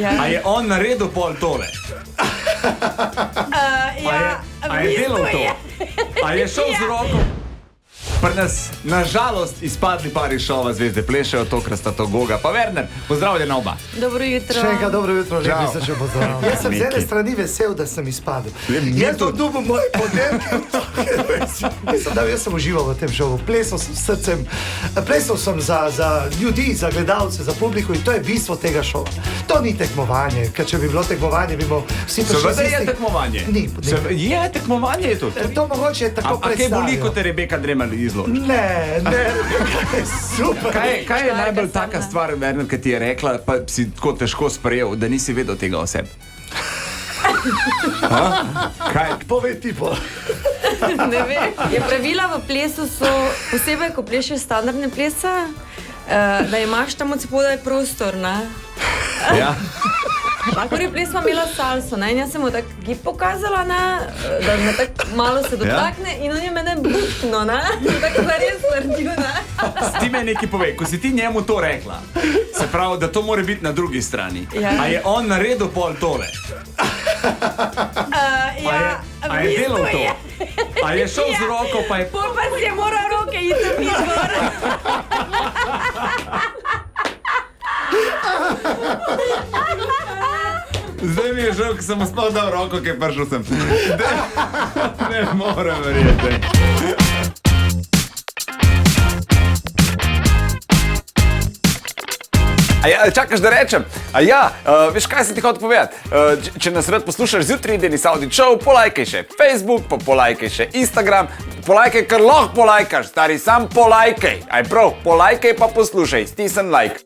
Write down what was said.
Ja. A je on naredil pol tole? A je delal to? A je šel z roko? Pri nas, nažalost, izpadli pari šova Zvezde plešejo, tokrat sta to Goga pa Werner. Pozdravljena oba. Dobro jutro. Še enkrat dobro jutro, že bi se še pozdravil. Jaz sem z ene strani vesel, da sem izpadel. Jaz sem dobil moje podelke. Jaz sem užival v tem šovu. Plesal sem s srcem, plesal sem za ljudi, za gledalce, za publiko in to je bistvo tega šova. To ni tekmovanje, ker če bi bilo tekmovanje, bi bilo vsi prišli. Seveda je tekmovanje. Ni. Je tekmovanje je to. To mogoče je tako A kaj boli, kot je Rebeka Dremelj izločila? Ne, super. Kaj je najbolj taka stvar, Werner, ki ti je rekla, pa si tako težko sprejel, da nisi vedel tega o sebi? Kaj? Povej ti po. Ne vem. Ja, pravila v plesu so, posebej ko plešeš standardne plese, da imaš tam od spodaj prostor, ne? Ja. Lahko je ples imela salso, ne? In jaz sem mu tak gib pokazala, ne? Da me tak malo se dotakne in on je mene buhtno, ne? Tako zares naredil, ne? Ti me nekaj povej, ko si ti njemu to rekla, se pravi, da to mora biti na drugi strani. Ja. A je on naredil pol tole? A je delal to? A je šel z roko, pa je... Pol pa si je moral roke iztopiti gor. Zdaj mi je žal, ko sem mu sploh dal roko, ki je prišel sem. Ne morem verjeti. Čakaš, da rečem? Veš, kaj sem ti hotel povedati? Če nas rad poslušaš zjutraj, Deni Saudi Show, polajkaj še Facebook, pa polajkaj še Instagram. Polajkaj, kar lahko polajkaš, stari, sam polajkaj. Aj prav, polajkaj pa poslušaj, stisni like.